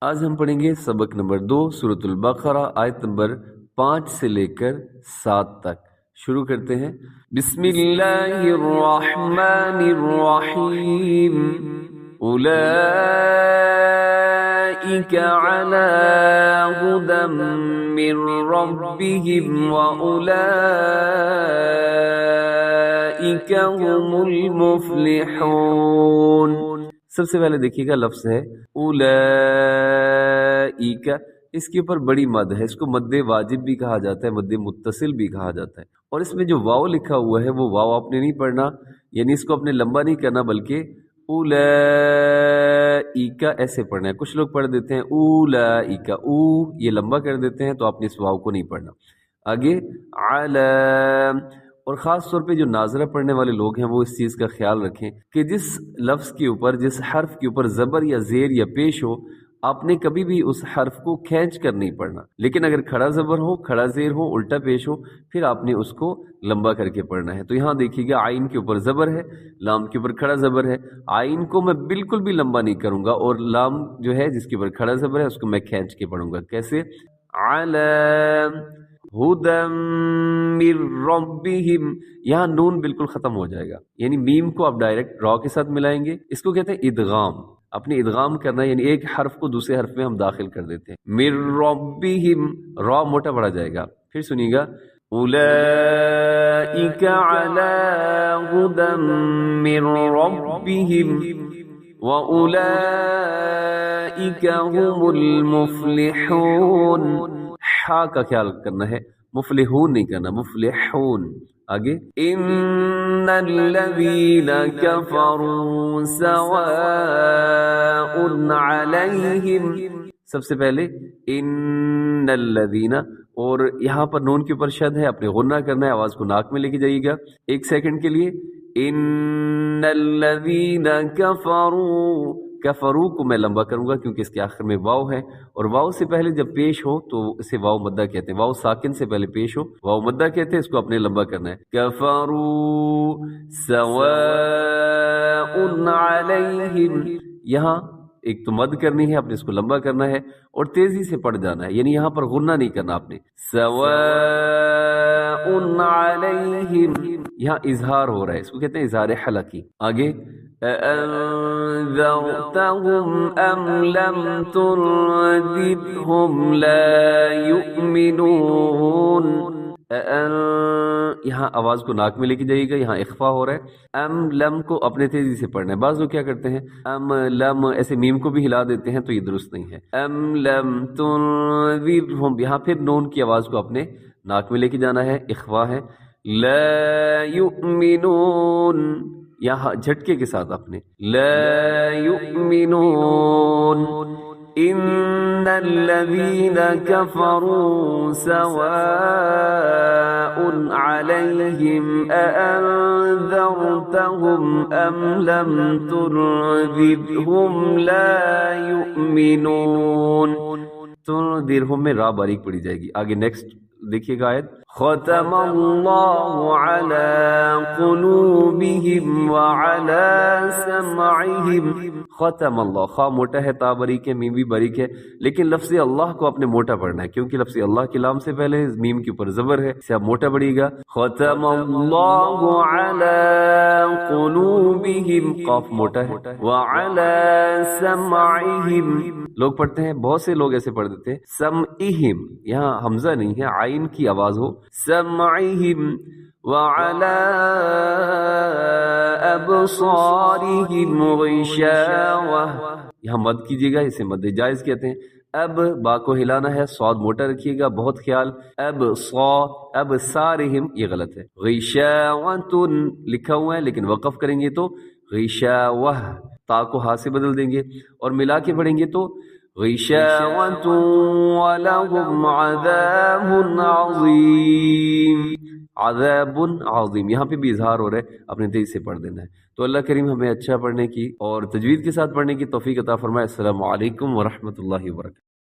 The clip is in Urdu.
آج ہم پڑھیں گے سبق نمبر 2 سورۃ البقرہ آیت نمبر 5 سے لے کر 7 تک۔ شروع کرتے ہیں۔ بسم اللہ الرحمن الرحیم۔ اولئک علی ھدی من ربہم واولئک ھم المفلحون۔ سب سے پہلے دیکھیے گا لفظ ہے اولئک، اس کے اوپر بڑی مد ہے، اس کو مد واجب بھی کہا جاتا ہے، مد متصل بھی کہا جاتا ہے۔ اور اس میں جو واو لکھا ہوا ہے وہ واو آپ نے نہیں پڑھنا، یعنی اس کو اپنے لمبا نہیں کرنا، بلکہ اولئک ایسے پڑھنا ہے۔ کچھ لوگ پڑھ دیتے ہیں اولئک، او یہ لمبا کر دیتے ہیں، تو آپ نے اس واو کو نہیں پڑھنا۔ آگے علی، اور خاص طور پہ جو ناظرہ پڑھنے والے لوگ ہیں وہ اس چیز کا خیال رکھیں کہ جس لفظ کے اوپر، جس حرف کے اوپر زبر یا زیر یا پیش ہو، آپ نے کبھی بھی اس حرف کو کھینچ کر نہیں پڑھنا، لیکن اگر کھڑا زبر ہو، کھڑا زیر ہو، الٹا پیش ہو، پھر آپ نے اس کو لمبا کر کے پڑھنا ہے۔ تو یہاں دیکھیے گا عین کے اوپر زبر ہے، لام کے اوپر کھڑا زبر ہے، عین کو میں بالکل بھی لمبا نہیں کروں گا، اور لام جو ہے جس کے اوپر کھڑا زبر ہے اس کو میں کھینچ کے پڑھوں گا۔ کیسے؟ علی ھدی من ربہم، یہاں نون بالکل ختم ہو جائے گا، یعنی میم کو آپ ڈائریکٹ را کے ساتھ ملائیں گے، اس کو کہتے ہیں ادغام۔ اپنے ادغام کرنا ہے، یعنی ایک حرف کو دوسرے حرف میں ہم داخل کر دیتے ہیں۔ من ربہم، را موٹا پڑا جائے گا۔ پھر سنیے گا اولئک علی ھدی من ربہم واولئک ھم المفلحون۔ ہا کا خیال کرنا ہے، مفلحون نہیں کرنا، مفلحون۔ آگے ان الذین کفروا سواء علیہم، سب سے پہلے ان الذین، اور یہاں پر نون کے اوپر شد ہے، اپنے غنہ کرنا ہے، آواز کو ناک میں لے کے جائیے گا ایک سیکنڈ کے لیے۔ ان الذین کفروا، کفروا کو میں لمبا کروں گا کیونکہ اس کے آخر میں واو ہے، اور واو سے پہلے جب پیش ہو تو اسے واو مدہ کہتے ہیں۔ واو ساکن سے پہلے پیش ہو واو مدہ کہتے ہیں، اس کو اپنے لمبا کرنا ہے۔ کفروا سواء علیہم، یہاں ایک تو مد کرنی ہے، اپنے اس کو لمبا کرنا ہے اور تیزی سے پڑھ جانا ہے، یعنی یہاں پر غنہ نہیں کرنا آپ نے۔ سواء علیہم، یہاں اظہار ہو رہا ہے، اس کو کہتے ہیں اظہار حلقی۔ آگے اَأَنذَرْتَهُمْ أَمْ لَمْ تُنذِرْهُمْ لَا يُؤْمِنُونَ۔ یہاں آواز کو ناک میں لے کے جائیے گا، یہاں اخفا ہو رہا ہے۔ ام لم کو اپنے تیزی سے پڑھنا ہے۔ بعض لوگ کیا کرتے ہیں ام لم ایسے میم کو بھی ہلا دیتے ہیں، تو یہ درست نہیں ہے۔ ام لم تنذرہم، یہاں پھر نون کی آواز کو اپنے ناک میں لے کے جانا ہے، اخفا ہے۔ لا یؤمنون، یہاں جھٹکے کے ساتھ اپنے لا یؤمنون۔ ان الذین کفروا سواء علیہم اانذرتہم ام لم تنذرہم لا یؤمنون۔ تنذرہم میں را باریک پڑی جائے گی۔ آگے نیکسٹ دیکھیے گا آیت، ختم اللہ علی قلوبہم وعلی سمعہم۔ ختم اللہ، خواہ موٹا ہے، تا باریک ہے، میم بھی باریک ہے، لیکن لفظ اللہ کو آپ نے موٹا پڑھنا ہے کیونکہ لفظ اللہ کے لام سے پہلے میم کے اوپر زبر ہے، اسے آپ موٹا پڑھیے گا۔ ختم اللہ علی قلوبہم، قاف موٹا ہے، وعلی سمعہم، لوگ پڑھتے ہیں، بہت سے لوگ ایسے پڑھ دیتے ہیں سمعہم، یہاں حمزہ نہیں ہے، عین کی آواز ہو، سمعہم، وعلی ابصارہم غشاوہ، یہاں مد کیجیے گا، اسے مد جائز کہتے ہیں۔ اب با کو ہلانا ہے، صاد موٹا رکھیے گا، بہت خیال۔ اب سارہم، یہ غلط ہے، غشاوۃ لکھا ہوا ہے لیکن وقف کریں گے تو غشاوہ، تا کو ہا سے بدل دیں گے اور ملا کے پڑھیں گے تو غشاوۃ وَلَهُمْ عَذَابٌ عَظِيمٌ۔ عذاب عظیم، یہاں پہ بھی اظہار ہو رہا ہے، اپنے تیز سے پڑھ دینا ہے۔ تو اللہ کریم ہمیں اچھا پڑھنے کی اور تجوید کے ساتھ پڑھنے کی توفیق عطا فرمائے۔ السلام علیکم ورحمۃ اللہ وبرکاتہ۔